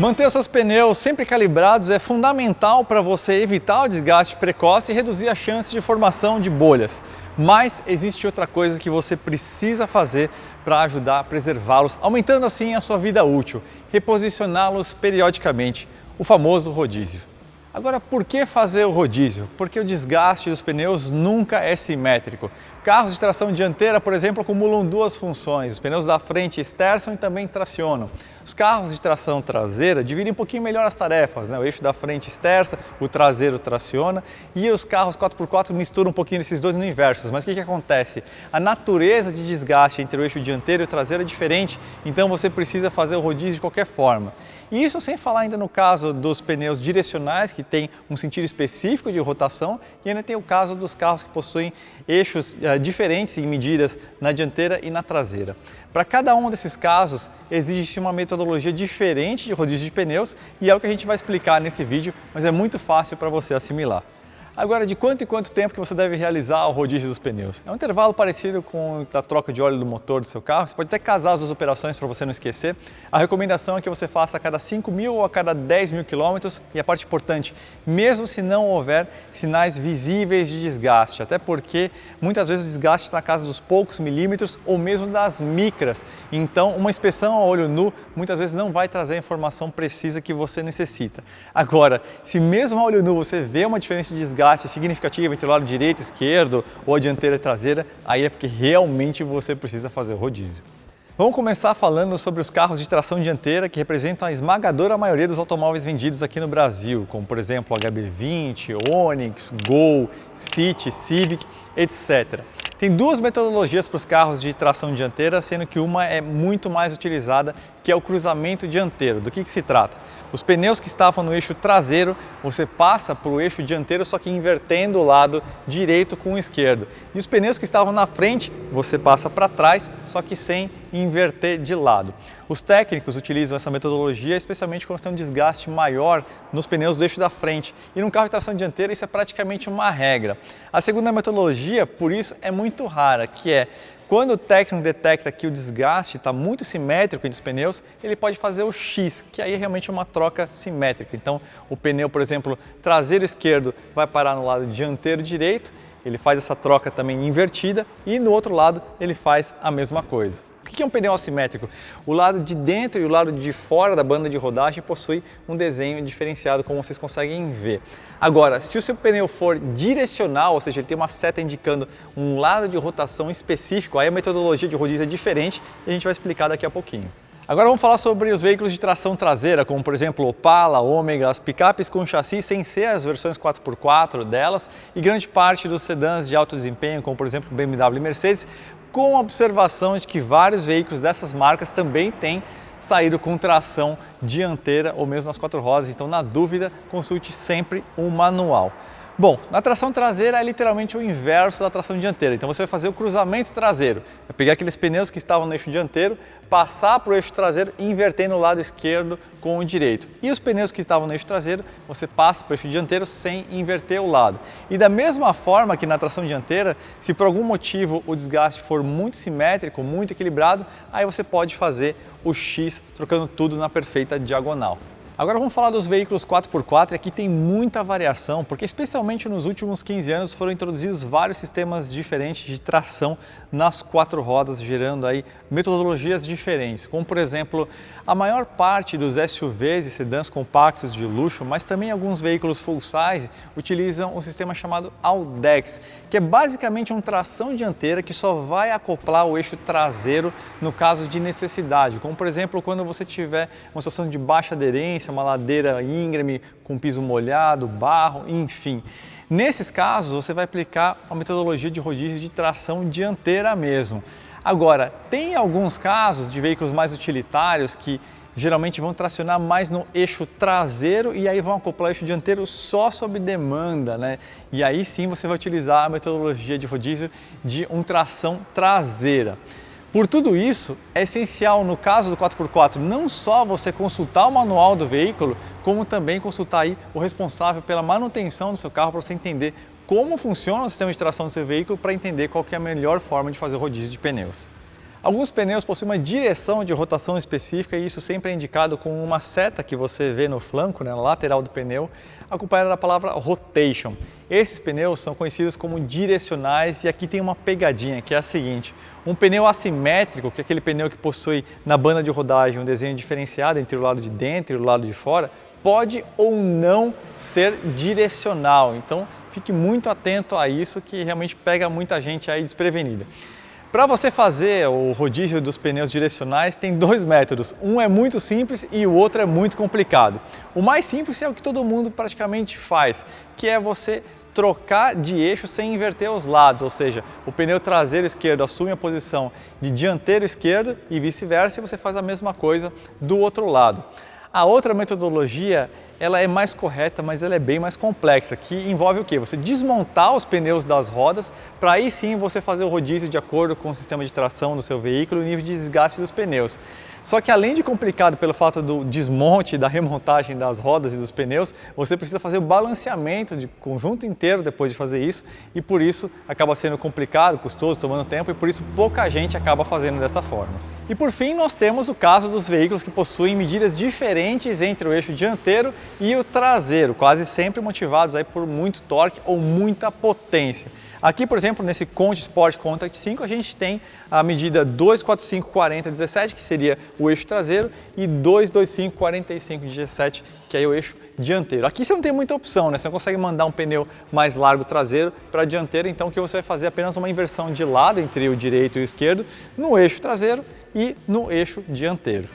Manter os seus pneus sempre calibrados é fundamental para você evitar o desgaste precoce e reduzir a chance de formação de bolhas. Mas existe outra coisa que você precisa fazer para ajudar a preservá-los, aumentando assim a sua vida útil: reposicioná-los periodicamente, o famoso rodízio. Agora, por que fazer o rodízio? Porque o desgaste dos pneus nunca é simétrico. Carros de tração dianteira, por exemplo, acumulam duas funções: os pneus da frente esterçam e também tracionam. Os carros de tração traseira dividem um pouquinho melhor as tarefas, né? O eixo da frente esterça, o traseiro traciona, e os carros 4x4 misturam um pouquinho esses dois universos. Mas o que acontece? A natureza de desgaste entre o eixo dianteiro e o traseiro é diferente, então você precisa fazer o rodízio de qualquer forma. E isso sem falar ainda no caso dos pneus direcionais, que tem um sentido específico de rotação, e ainda tem o caso dos carros que possuem eixos diferentes em medidas na dianteira e na traseira. Para cada um desses casos, existe uma metodologia diferente de rodízio de pneus e é o que a gente vai explicar nesse vídeo, mas é muito fácil para você assimilar. Agora, de quanto em quanto tempo que você deve realizar o rodízio dos pneus? É um intervalo parecido com a troca de óleo do motor do seu carro. Você pode até casar as duas operações para você não esquecer. A recomendação é que você faça a cada 5.000 ou a cada 10.000 quilômetros. E a parte importante, mesmo se não houver sinais visíveis de desgaste, até porque muitas vezes o desgaste está na casa dos poucos milímetros ou mesmo das micras. Então, uma inspeção a olho nu muitas vezes não vai trazer a informação precisa que você necessita. Agora, se mesmo a olho nu você vê uma diferença de desgaste significativo entre o lado direito, esquerdo ou a dianteira e traseira, aí é porque realmente você precisa fazer o rodízio. Vamos começar falando sobre os carros de tração dianteira que representam a esmagadora maioria dos automóveis vendidos aqui no Brasil, como por exemplo o HB20, Onix, Gol, City, Civic, etc. Tem duas metodologias para os carros de tração dianteira, sendo que uma é muito mais utilizada, que é o cruzamento dianteiro. Do que se trata? Os pneus que estavam no eixo traseiro, você passa para o eixo dianteiro, só que invertendo o lado direito com o esquerdo. E os pneus que estavam na frente, você passa para trás, só que sem inverter de lado. Os técnicos utilizam essa metodologia especialmente quando tem um desgaste maior nos pneus do eixo da frente. E num carro de tração dianteira isso é praticamente uma regra. A segunda metodologia, por isso, é muito rara, que é quando o técnico detecta que o desgaste está muito simétrico entre os pneus, ele pode fazer o X, que aí é realmente uma troca simétrica. Então, o pneu, por exemplo, traseiro esquerdo vai parar no lado dianteiro direito, ele faz essa troca também invertida e no outro lado ele faz a mesma coisa. O que é um pneu assimétrico? O lado de dentro e o lado de fora da banda de rodagem possui um desenho diferenciado, como vocês conseguem ver. Agora, se o seu pneu for direcional, ou seja, ele tem uma seta indicando um lado de rotação específico, aí a metodologia de rodízio é diferente e a gente vai explicar daqui a pouquinho. Agora vamos falar sobre os veículos de tração traseira, como por exemplo Opala, Ômega, as picapes com chassi sem ser as versões 4x4 delas e grande parte dos sedãs de alto desempenho, como por exemplo BMW e Mercedes, com a observação de que vários veículos dessas marcas também têm saído com tração dianteira ou mesmo nas quatro rodas, então na dúvida consulte sempre um manual. Bom, na tração traseira é literalmente o inverso da tração dianteira, então você vai fazer o cruzamento traseiro, vai pegar aqueles pneus que estavam no eixo dianteiro, passar para o eixo traseiro e inverter no lado esquerdo com o direito. E os pneus que estavam no eixo traseiro, você passa para o eixo dianteiro sem inverter o lado. E da mesma forma que na tração dianteira, se por algum motivo o desgaste for muito simétrico, muito equilibrado, aí você pode fazer o X trocando tudo na perfeita diagonal. Agora vamos falar dos veículos 4x4 e aqui tem muita variação, porque especialmente nos últimos 15 anos foram introduzidos vários sistemas diferentes de tração nas quatro rodas, gerando aí metodologias diferentes, como por exemplo, a maior parte dos SUVs e sedãs compactos de luxo, mas também alguns veículos full size utilizam um sistema chamado Audex, que é basicamente uma tração dianteira que só vai acoplar o eixo traseiro no caso de necessidade, como por exemplo, quando você tiver uma situação de baixa aderência, uma ladeira íngreme com piso molhado, barro, enfim. Nesses casos, você vai aplicar a metodologia de rodízio de tração dianteira mesmo. Agora, tem alguns casos de veículos mais utilitários que geralmente vão tracionar mais no eixo traseiro e aí vão acoplar o eixo dianteiro só sob demanda, né? E aí sim você vai utilizar a metodologia de rodízio de tração traseira. Por tudo isso, é essencial no caso do 4x4 não só você consultar o manual do veículo, como também consultar aí o responsável pela manutenção do seu carro para você entender como funciona o sistema de tração do seu veículo para entender qual que é a melhor forma de fazer o rodízio de pneus. Alguns pneus possuem uma direção de rotação específica e isso sempre é indicado com uma seta que você vê no flanco, na lateral do pneu, acompanhada da palavra rotation. Esses pneus são conhecidos como direcionais e aqui tem uma pegadinha que é a seguinte: um pneu assimétrico, que é aquele pneu que possui na banda de rodagem um desenho diferenciado entre o lado de dentro e o lado de fora, pode ou não ser direcional. Então fique muito atento a isso que realmente pega muita gente aí desprevenida. Para você fazer o rodízio dos pneus direcionais tem dois métodos, um é muito simples e o outro é muito complicado. O mais simples é o que todo mundo praticamente faz, que é você trocar de eixo sem inverter os lados, ou seja, o pneu traseiro esquerdo assume a posição de dianteiro esquerdo e vice-versa, e você faz a mesma coisa do outro lado. A outra metodologia ela é mais correta, mas ela é bem mais complexa, que envolve o quê? Você desmontar os pneus das rodas para aí sim você fazer o rodízio de acordo com o sistema de tração do seu veículo e o nível de desgaste dos pneus. Só que além de complicado pelo fato do desmonte e da remontagem das rodas e dos pneus, você precisa fazer o balanceamento de conjunto inteiro depois de fazer isso e por isso acaba sendo complicado, custoso, tomando tempo e por isso pouca gente acaba fazendo dessa forma. E por fim nós temos o caso dos veículos que possuem medidas diferentes entre o eixo dianteiro e o traseiro, quase sempre motivados aí por muito torque ou muita potência. Aqui, por exemplo, nesse Conti Sport Contact 5, a gente tem a medida 245/40/17, que seria o eixo traseiro, e 225/45/17, que é o eixo dianteiro. Aqui você não tem muita opção, né? Você não consegue mandar um pneu mais largo traseiro para a dianteira, então o que você vai fazer é apenas uma inversão de lado entre o direito e o esquerdo, no eixo traseiro e no eixo dianteiro.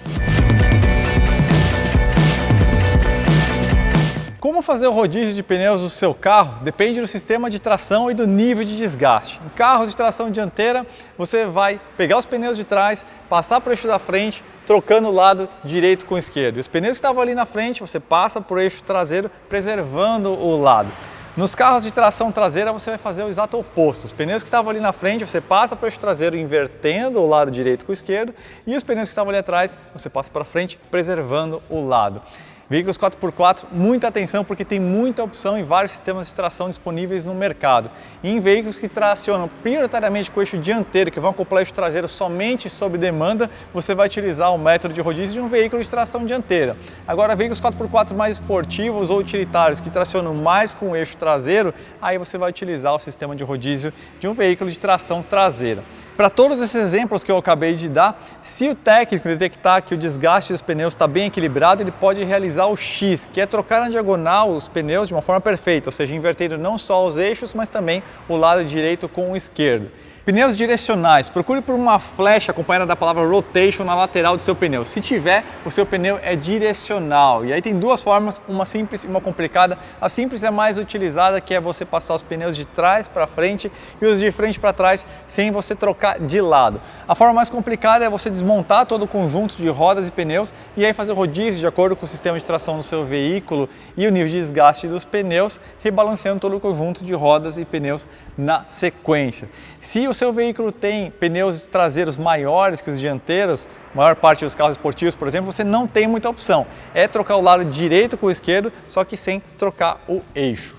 Como fazer o rodízio de pneus do seu carro depende do sistema de tração e do nível de desgaste. Em carros de tração dianteira, você vai pegar os pneus de trás, passar para o eixo da frente, trocando o lado direito com o esquerdo. E os pneus que estavam ali na frente, você passa para o eixo traseiro, preservando o lado. Nos carros de tração traseira, você vai fazer o exato oposto. Os pneus que estavam ali na frente, você passa para o eixo traseiro, invertendo o lado direito com o esquerdo, e os pneus que estavam ali atrás, você passa para frente, preservando o lado. Veículos 4x4, muita atenção porque tem muita opção e vários sistemas de tração disponíveis no mercado. E em veículos que tracionam prioritariamente com o eixo dianteiro, que vão acoplar o eixo traseiro somente sob demanda, você vai utilizar o método de rodízio de um veículo de tração dianteira. Agora, veículos 4x4 mais esportivos ou utilitários que tracionam mais com o eixo traseiro, aí você vai utilizar o sistema de rodízio de um veículo de tração traseira. Para todos esses exemplos que eu acabei de dar, se o técnico detectar que o desgaste dos pneus está bem equilibrado, ele pode realizar o X, que é trocar na diagonal os pneus de uma forma perfeita, ou seja, invertendo não só os eixos, mas também o lado direito com o esquerdo. Pneus direcionais, procure por uma flecha acompanhada da palavra rotation na lateral do seu pneu. Se tiver, o seu pneu é direcional. E aí tem duas formas, uma simples e uma complicada. A simples é mais utilizada, que é você passar os pneus de trás para frente e os de frente para trás, sem você trocar de lado. A forma mais complicada é você desmontar todo o conjunto de rodas e pneus e aí fazer rodízio de acordo com o sistema de tração do seu veículo e o nível de desgaste dos pneus, rebalanceando todo o conjunto de rodas e pneus na sequência. Se o seu veículo tem pneus traseiros maiores que os dianteiros, maior parte dos carros esportivos, por exemplo, você não tem muita opção. É trocar o lado direito com o esquerdo, só que sem trocar o eixo.